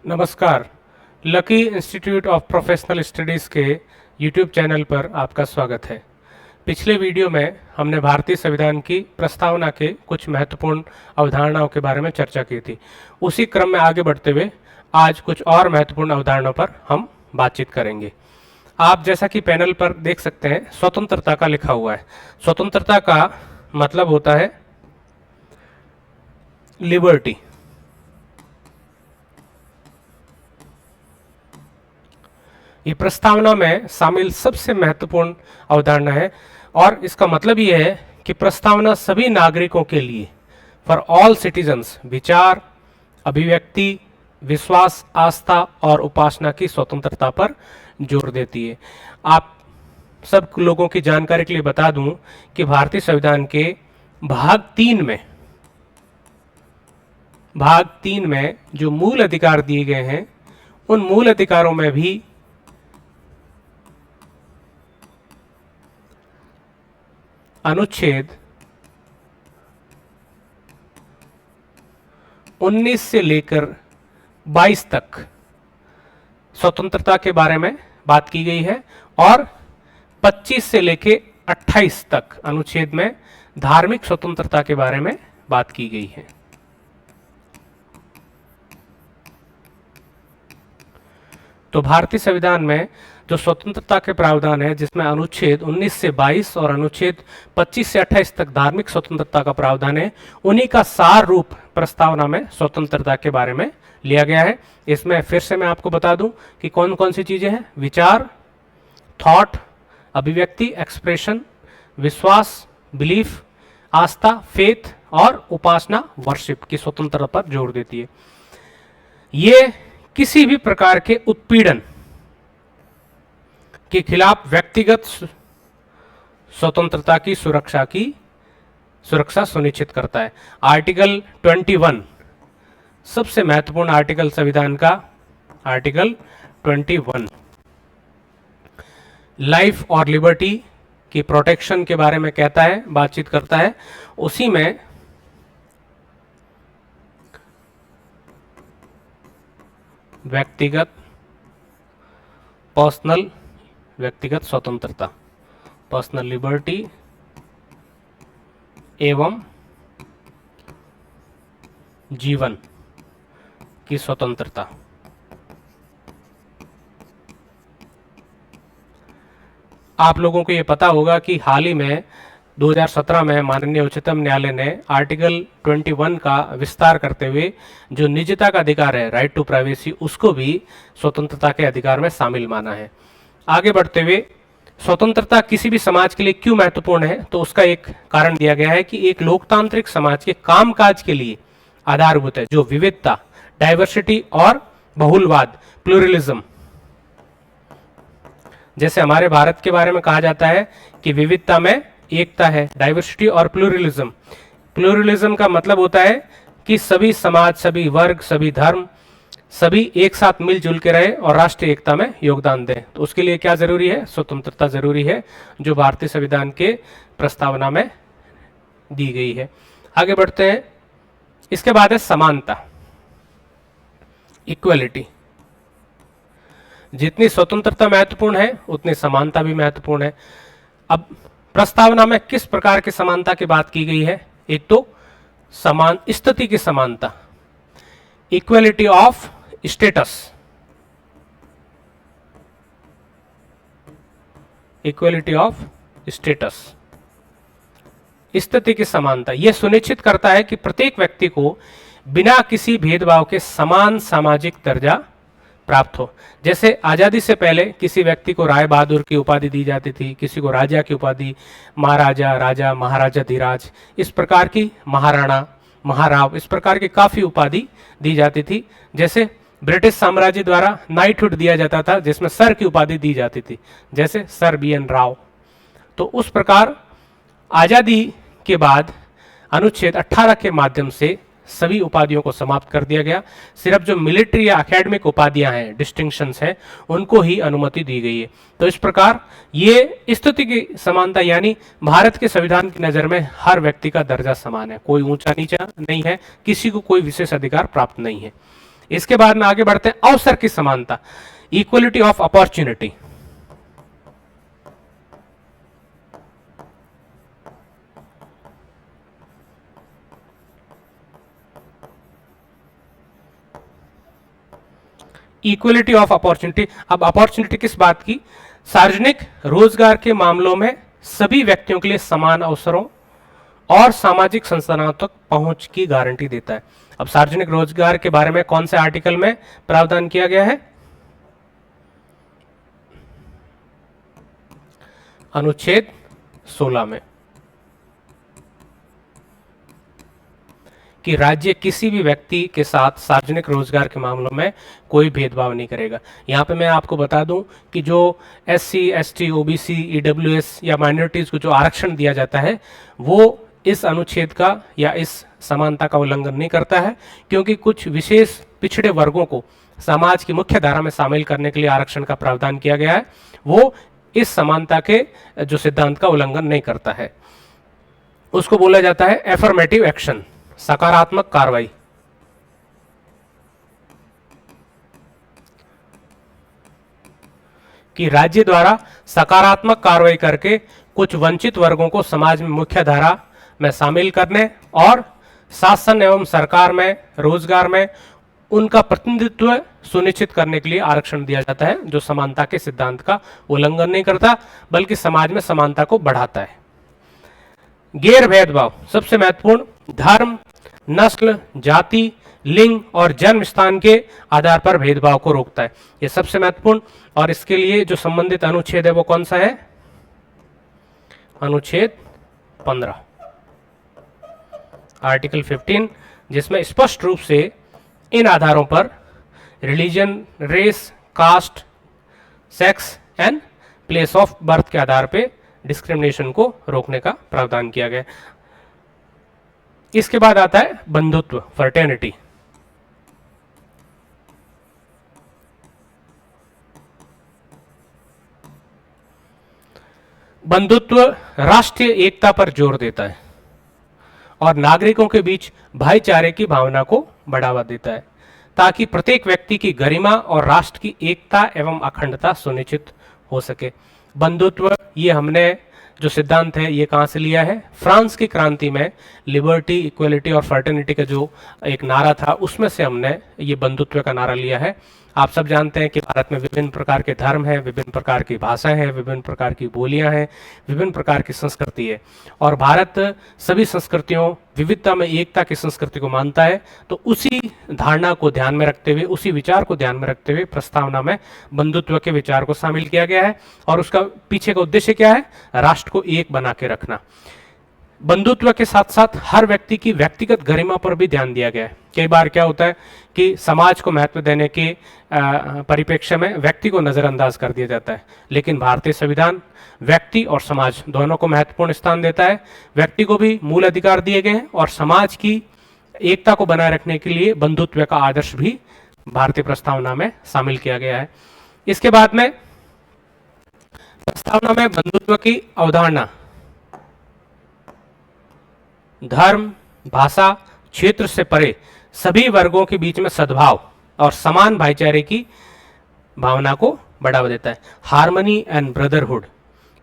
नमस्कार। Lucky institute of professional studies के YouTube channel पर आपका स्वागत है। पिछले वीडियो में हमने भारतीय संविधान की प्रस्तावना के कुछ महत्वपूर्ण अवधारणाओं के बारे में चर्चा की थी। उसी क्रम में आगे बढ़ते हुए आज कुछ और महत्वपूर्ण अवधारणाओं पर हम बातचीत करेंगे। आप जैसा कि पैनल पर देख सकते हैं, स्वतंत्रता का लिखा हुआ है। स्वतंत्रता का मतलब होता है लिबर्टी। ये प्रस्तावना में शामिल सबसे महत्वपूर्ण अवधारणा है और इसका मतलब ये है कि प्रस्तावना सभी नागरिकों के लिए, फॉर ऑल सिटीजन्स, विचार, अभिव्यक्ति, विश्वास, आस्था और उपासना की स्वतंत्रता पर जोर देती है। आप सब लोगों की जानकारी के लिए बता दूं कि भारतीय संविधान के भाग तीन में जो मूल अधिकार दिए गए हैं, उन मूल अधिकारों में भी अनुच्छेद 19 से लेकर 22 तक स्वतंत्रता के बारे में बात की गई है और 25 से लेकर 28 तक अनुच्छेद में धार्मिक स्वतंत्रता के बारे में बात की गई है। तो भारतीय संविधान में जो स्वतंत्रता के प्रावधान है, जिसमें अनुच्छेद 19 से 22 और अनुच्छेद 25 से 28 तक धार्मिक स्वतंत्रता का प्रावधान है, उन्हीं का सार रूप प्रस्तावना में स्वतंत्रता के बारे में लिया गया है। इसमें फिर से मैं आपको बता दूं कि कौन कौन सी चीजें हैं। विचार, थॉट, अभिव्यक्ति, एक्सप्रेशन, विश्वास, बिलीफ, आस्था, फेथ और उपासना, वर्शिप की स्वतंत्रता पर जोर देती है। ये किसी भी प्रकार के उत्पीड़न के खिलाफ व्यक्तिगत स्वतंत्रता की सुरक्षा सुनिश्चित करता है। आर्टिकल 21 सबसे महत्वपूर्ण आर्टिकल संविधान का, आर्टिकल 21 लाइफ और लिबर्टी की प्रोटेक्शन के बारे में कहता है, बातचीत करता है। उसी में व्यक्तिगत स्वतंत्रता, पर्सनल लिबर्टी एवं जीवन की स्वतंत्रता। आप लोगों को ये पता होगा कि हाल ही में 2017 में माननीय उच्चतम न्यायालय ने आर्टिकल 21 का विस्तार करते हुए जो निजता का अधिकार है, राइट टू प्राइवेसी, उसको भी स्वतंत्रता के अधिकार में शामिल माना है। आगे बढ़ते हुए, स्वतंत्रता किसी भी समाज के लिए क्यों महत्वपूर्ण है, तो उसका एक कारण दिया गया है कि एक लोकतांत्रिक समाज के कामकाज के लिए आधारभूत है, जो विविधता, डाइवर्सिटी और बहुलवाद, प्लूरलिज्म। जैसे हमारे भारत के बारे में कहा जाता है कि विविधता में एकता है, डाइवर्सिटी और प्लूरलिज्म। प्लूरलिज्म का मतलब होता है कि सभी समाज, सभी वर्ग, सभी धर्म, सभी एक साथ मिलजुल के रहे और राष्ट्रीय एकता में योगदान दें। तो उसके लिए क्या जरूरी है? स्वतंत्रता जरूरी है, जो भारतीय संविधान के प्रस्तावना में दी गई है। आगे बढ़ते हैं। इसके बाद है समानता, इक्वलिटी। जितनी स्वतंत्रता महत्वपूर्ण है, उतनी समानता भी महत्वपूर्ण है। अब प्रस्तावना में किस प्रकार की समानता की बात की गई है? एक तो समान स्थिति की समानता, equality of status, equality of status, स्थिति की समानता। यह सुनिश्चित करता है कि प्रत्येक व्यक्ति को बिना किसी भेदभाव के समान सामाजिक दर्जा प्राप्त हो। जैसे आजादी से पहले किसी व्यक्ति को राय बहादुर की उपाधि दी जाती थी, किसी को राजा की उपाधि, महाराजा, राजा, महाराजा धीराज, इस प्रकार की, महाराणा, महाराव, इस प्रकार की काफी उपाधि दी जाती थी। जैसे ब्रिटिश साम्राज्य द्वारा नाइटहुड दिया जाता था, जिसमें सर की उपाधि दी जाती थी, जैसे सर BN राव। तो उस प्रकार आजादी के बाद अनुच्छेद 18 के माध्यम से सभी उपाधियों को समाप्त कर दिया गया। सिर्फ जो मिलिट्री या एकेडमिक उपाधियां हैं, डिस्टिंक्शंस हैं, उनको ही अनुमति दी गई है। तो इस प्रकार ये स्थिति की समानता, यानी भारत के संविधान की नजर में हर व्यक्ति का दर्जा समान है, कोई ऊंचा नीचा नहीं है, किसी को कोई विशेष अधिकार प्राप्त नहीं है। इसके बाद में आगे बढ़ते हैं, अवसर की समानता, equality of opportunity. Equality of opportunity, अब अपॉर्चुनिटी किस बात की? सार्वजनिक रोजगार के मामलों में सभी व्यक्तियों के लिए समान अवसरों और सामाजिक संस्थानों तक पहुंच की गारंटी देता है। अब सार्वजनिक रोजगार के बारे में कौन से आर्टिकल में प्रावधान किया गया है? अनुच्छेद 16 में, कि राज्य किसी भी व्यक्ति के साथ सार्वजनिक रोजगार के मामलों में कोई भेदभाव नहीं करेगा। यहाँ पे मैं आपको बता दूं कि जो SC, ST, OBC, EWS या माइनॉरिटीज को जो आरक्षण दिया जाता है वो इस अनुच्छेद का या इस समानता का उल्लंघन नहीं करता है, क्योंकि कुछ विशेष पिछड़े वर्गों को समाज की मुख्य धारा में शामिल करने के लिए आरक्षण का प्रावधान किया गया है, वो इस समानता के जो सिद्धांत का उल्लंघन नहीं करता है। उसको बोला जाता है एफर्मेटिव एक्शन, सकारात्मक कार्रवाई। कि राज्य द्वारा सकारात्मक कार्रवाई करके कुछ वंचित वर्गों को समाज में मुख्य धारा में शामिल करने और शासन एवं सरकार में, रोजगार में उनका प्रतिनिधित्व सुनिश्चित करने के लिए आरक्षण दिया जाता है, जो समानता के सिद्धांत का उल्लंघन नहीं करता बल्कि समाज में समानता को बढ़ाता है। गैर भेदभाव, सबसे महत्वपूर्ण, धर्म, नस्ल, जाति, लिंग और जन्म स्थान के आधार पर भेदभाव को रोकता है। यह सबसे महत्वपूर्ण, और इसके लिए जो संबंधित अनुच्छेद है वो कौन सा है? अनुच्छेद 15, आर्टिकल 15, जिसमें स्पष्ट रूप से इन आधारों पर religion, race, caste, sex and place of birth के आधार पे डिस्क्रिमिनेशन को रोकने का प्रावधान किया गया। इसके बाद आता है बंधुत्व, फ्रेटर्निटी। बंधुत्व राष्ट्रीय एकता पर जोर देता है और नागरिकों के बीच भाईचारे की भावना को बढ़ावा देता है, ताकि प्रत्येक व्यक्ति की गरिमा और राष्ट्र की एकता एवं अखंडता सुनिश्चित हो सके। बंधुत्व, ये हमने जो सिद्धांत है ये कहाँ से लिया है? फ्रांस की क्रांति में लिबर्टी, इक्वलिटी और फ्रेटर्निटी का जो एक नारा था उसमें से हमने ये बंधुत्व का नारा लिया है। आप सब जानते हैं कि भारत में विभिन्न प्रकार के धर्म हैं, विभिन्न प्रकार की भाषाएं हैं, विभिन्न प्रकार की बोलियां हैं, विभिन्न प्रकार की संस्कृति है, और भारत सभी संस्कृतियों, विविधता में एकता की संस्कृति को मानता है। तो उसी धारणा को ध्यान में रखते हुए, उसी विचार को ध्यान में रखते हुए प्रस्तावना में बंधुत्व के विचार को शामिल किया गया है। और उसका पीछे का उद्देश्य क्या है? राष्ट्र को एक बना के रखना। बंधुत्व के साथ साथ हर व्यक्ति की व्यक्तिगत गरिमा पर भी ध्यान दिया गया है। कई बार क्या होता है कि समाज को महत्व देने के परिप्रेक्ष्य में व्यक्ति को नजरअंदाज कर दिया जाता है, लेकिन भारतीय संविधान व्यक्ति और समाज दोनों को महत्वपूर्ण स्थान देता है। व्यक्ति को भी मूल अधिकार दिए गए हैं और समाज की एकता को बनाए रखने के लिए बंधुत्व का आदर्श भी भारतीय प्रस्तावना में शामिल किया गया है। इसके बाद में प्रस्तावना में बंधुत्व की अवधारणा धर्म, भाषा, क्षेत्र से परे सभी वर्गों के बीच में सद्भाव और समान भाईचारे की भावना को बढ़ावा देता है। हार्मनी एंड ब्रदरहुड,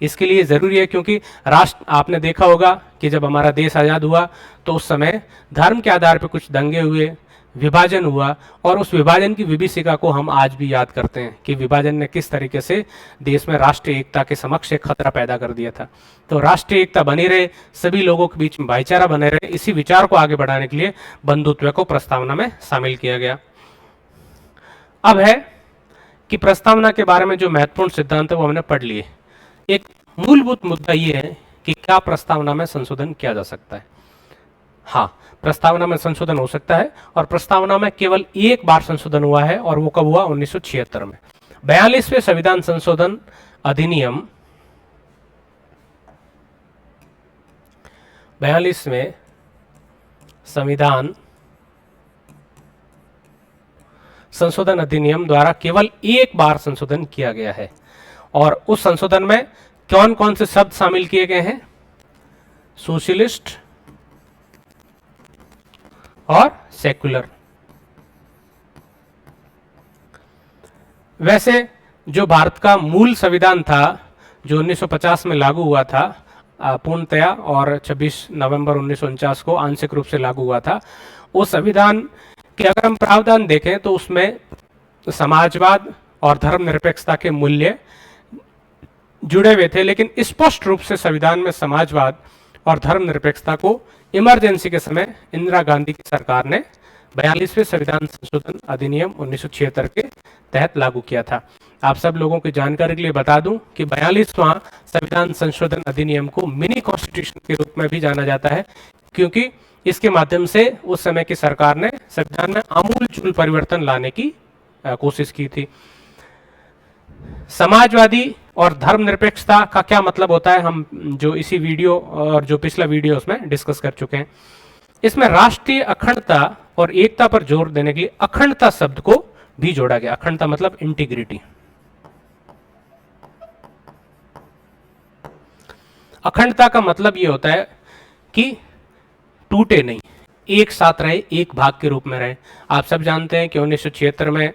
इसके लिए जरूरी है क्योंकि राष्ट्र, आपने देखा होगा कि जब हमारा देश आजाद हुआ तो उस समय धर्म के आधार पर कुछ दंगे हुए, विभाजन हुआ, और उस विभाजन की विभीषिका को हम आज भी याद करते हैं कि विभाजन ने किस तरीके से देश में राष्ट्रीय एकता के समक्ष एक खतरा पैदा कर दिया था। तो राष्ट्रीय एकता बनी रहे, सभी लोगों के बीच में भाईचारा बने रहे, इसी विचार को आगे बढ़ाने के लिए बंधुत्व को प्रस्तावना में शामिल किया गया। अब है कि प्रस्तावना के बारे में जो महत्वपूर्ण सिद्धांत है वो हमने पढ़ लिए। एक मूलभूत मुद्दा ये है कि क्या प्रस्तावना में संशोधन किया जा सकता है? हाँ, प्रस्तावना में संशोधन हो सकता है, और प्रस्तावना में केवल एक बार संशोधन हुआ है, और वो कब हुआ? 1976 में। 42वें संविधान संशोधन अधिनियम, 42वें संविधान संशोधन अधिनियम द्वारा केवल एक बार संशोधन किया गया है, और उस संशोधन में कौन कौन से शब्द शामिल किए गए हैं? सोशलिस्ट और सेक्युलर। वैसे जो भारत का मूल संविधान था, जो 1950 में लागू हुआ था पूर्णतया, और 26 नवंबर 1949 को आंशिक रूप से लागू हुआ था, उस संविधान के अगर हम प्रावधान देखें तो उसमें समाजवाद और धर्मनिरपेक्षता के मूल्य जुड़े हुए थे, लेकिन स्पष्ट रूप से संविधान में समाजवाद और धर्मनिरपेक्षता को इमरजेंसी के समय इंदिरा गांधी की सरकार ने 42वें संविधान संशोधन अधिनियम 1976 के तहत लागू किया था। आप सब लोगों की जानकारी के लिए बता दूं कि 42वां संविधान संशोधन अधिनियम को मिनी कॉन्स्टिट्यूशन के रूप में भी जाना जाता है, क्योंकि इसके माध्यम से उस समय की सरकार ने संविधान में आमूलचूल परिवर्तन लाने की कोशिश की थी। समाजवादी और धर्मनिरपेक्षता का क्या मतलब होता है, हम जो इसी वीडियो और जो पिछला वीडियो उसमें डिस्कस कर चुके हैं। इसमें राष्ट्रीय अखंडता और एकता पर जोर देने के लिए अखंडता शब्द को भी जोड़ा गया। अखंडता मतलब इंटीग्रिटी। अखंडता का मतलब यह होता है कि टूटे नहीं, एक साथ रहे, एक भाग के रूप में रहे। आप सब जानते हैं कि 1976 में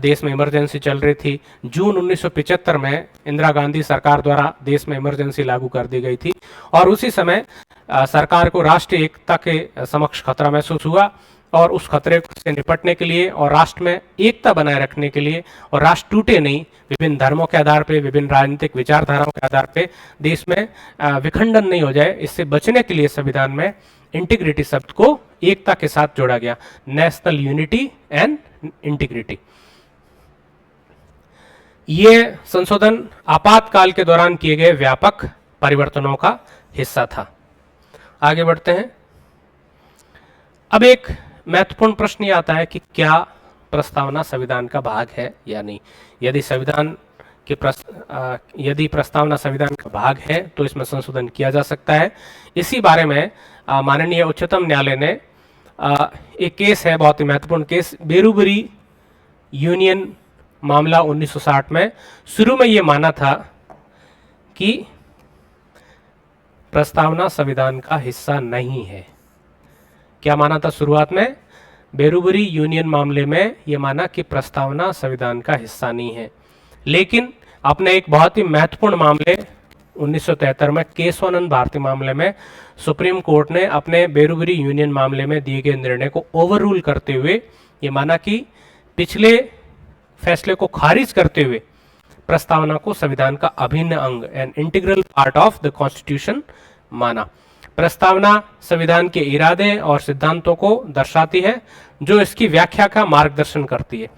देश में इमरजेंसी चल रही थी। जून 1975 में इंदिरा गांधी सरकार द्वारा देश में इमरजेंसी लागू कर दी गई थी, और उसी समय सरकार को राष्ट्रीय एकता के समक्ष खतरा महसूस हुआ, और उस खतरे से निपटने के लिए और राष्ट्र में एकता बनाए रखने के लिए और राष्ट्र टूटे नहीं, विभिन्न धर्मों के आधार पे, विभिन्न राजनीतिक विचारधाराओं के आधार पे देश में विखंडन नहीं हो जाए, इससे बचने के लिए संविधान में इंटीग्रिटी शब्द को एकता के साथ जोड़ा गया। National unity and integrity. ये संशोधन आपातकाल के दौरान किए गए व्यापक परिवर्तनों का हिस्सा था। आगे बढ़ते हैं। अब एक महत्वपूर्ण प्रश्न ये आता है कि क्या प्रस्तावना संविधान का भाग है या नहीं। यदि यदि प्रस्तावना संविधान का भाग है तो इसमें संशोधन किया जा सकता है। इसी बारे में माननीय उच्चतम न्यायालय ने एक केस है, बहुत ही महत्वपूर्ण केस, बेरूबरी यूनियन मामला 1960 में शुरू में यह माना था कि प्रस्तावना संविधान का हिस्सा नहीं है। क्या माना था शुरुआत में? बेरूबरी यूनियन मामले में यह माना कि प्रस्तावना संविधान का हिस्सा नहीं है, लेकिन अपने एक बहुत ही महत्वपूर्ण मामले 1973 में केशवानंद भारती मामले में सुप्रीम कोर्ट ने अपने बेरूबरी यूनियन मामले में दिए गए निर्णय को ओवररूल करते हुए ये माना कि पिछले फैसले को खारिज करते हुए प्रस्तावना को संविधान का अभिन्न अंग and integral part of the constitution माना। प्रस्तावना संविधान के इरादे और सिद्धांतों को दर्शाती है, जो इसकी व्याख्या का मार्गदर्शन करती है।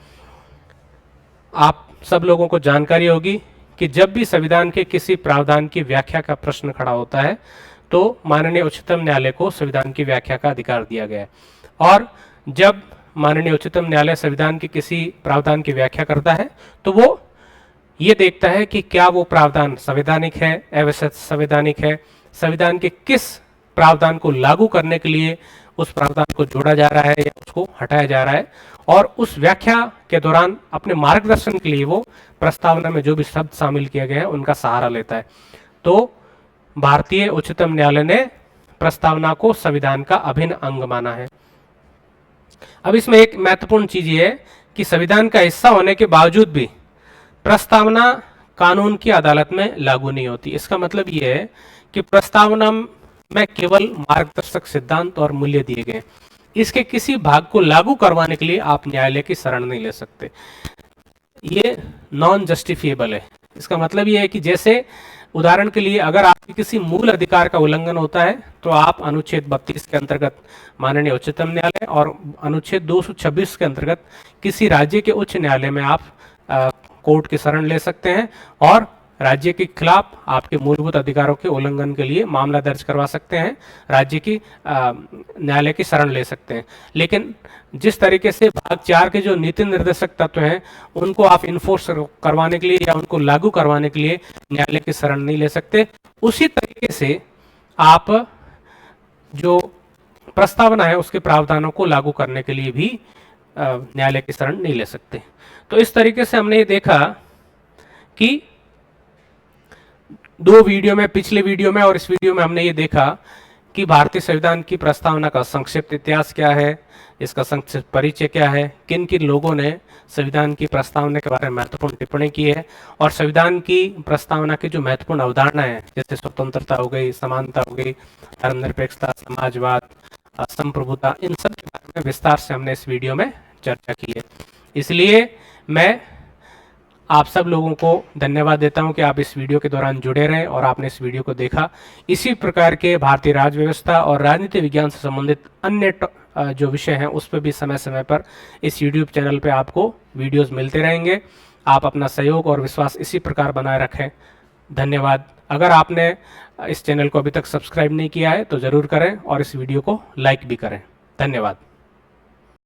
आप सब लोगों को जानकारी होगी कि जब भी संविधान के किसी प्रावधान की व्याख्या का प्रश्न खड़ा होता है तो माननीय उच्चतम न्यायालय को संविधान की व्याख्या का अधिकार दिया गया है, और जब माननीय उच्चतम न्यायालय संविधान के किसी प्रावधान की व्याख्या करता है तो वो ये देखता है कि क्या वो प्रावधान संवैधानिक है, अवैधानिक है, संविधान के किस प्रावधान को लागू करने के लिए उस प्रावधान को जोड़ा जा रहा है या उसको हटाया जा रहा है, और उस व्याख्या के दौरान अपने मार्गदर्शन के लिए वो प्रस्तावना में जो भी शब्द शामिल किए गए हैं उनका सहारा लेता है। तो भारतीय उच्चतम न्यायालय ने प्रस्तावना को संविधान का अभिन्न अंग माना है। अब इसमें एक महत्वपूर्ण चीज ये है कि संविधान का हिस्सा होने के बावजूद भी प्रस्तावना कानून की अदालत में लागू नहीं होती। इसका मतलब ये है कि प्रस्तावना में केवल मार्गदर्शक सिद्धांत और मूल्य दिए गए, इसके किसी भाग को लागू करवाने के लिए आप न्यायालय की शरण नहीं ले सकते। ये नॉन जस्टिफिएबल है। इसका मतलब ये है कि जैसे उदाहरण के लिए अगर आपके किसी मूल अधिकार का उल्लंघन होता है तो आप अनुच्छेद 32 के अंतर्गत माननीय उच्चतम न्यायालय और अनुच्छेद 226 के अंतर्गत किसी राज्य के उच्च न्यायालय में आप कोर्ट की शरण ले सकते हैं और राज्य के खिलाफ आपके मूलभूत अधिकारों के उल्लंघन के लिए मामला दर्ज करवा सकते हैं, राज्य की न्यायालय की शरण ले सकते हैं। लेकिन जिस तरीके से भाग 4 के जो नीति निर्देशक तत्व हैं उनको आप इन्फोर्स करवाने के लिए या उनको लागू करवाने के लिए न्यायालय की शरण नहीं ले सकते, उसी तरीके से आप जो प्रस्तावना है उसके प्रावधानों को लागू करने के लिए भी न्यायालय की शरण नहीं ले सकते। तो इस तरीके से हमने ये देखा कि दो वीडियो में, पिछले वीडियो में और इस वीडियो में हमने ये देखा कि भारतीय संविधान की प्रस्तावना का संक्षिप्त इतिहास क्या है, इसका संक्षिप्त परिचय क्या है, किन किन लोगों ने संविधान की प्रस्तावना के बारे में महत्वपूर्ण टिप्पणी की है, और संविधान की प्रस्तावना की जो महत्वपूर्ण अवधारणाएं हैं जैसे स्वतंत्रता हो गई, समानता हो गई, धर्मनिरपेक्षता, समाजवाद, संप्रभुता, इन सब के बारे में विस्तार से हमने इस वीडियो में चर्चा की है। इसलिए मैं आप सब लोगों को धन्यवाद देता हूं कि आप इस वीडियो के दौरान जुड़े रहें और आपने इस वीडियो को देखा। इसी प्रकार के भारतीय राज्य व्यवस्था और राजनीति विज्ञान से संबंधित अन्य जो विषय हैं उस पर भी समय समय पर इस यूट्यूब चैनल पे आपको वीडियोस मिलते रहेंगे। आप अपना सहयोग और विश्वास इसी प्रकार बनाए रखें। धन्यवाद। अगर आपने इस चैनल को अभी तक सब्सक्राइब नहीं किया है तो ज़रूर करें और इस वीडियो को लाइक भी करें। धन्यवाद।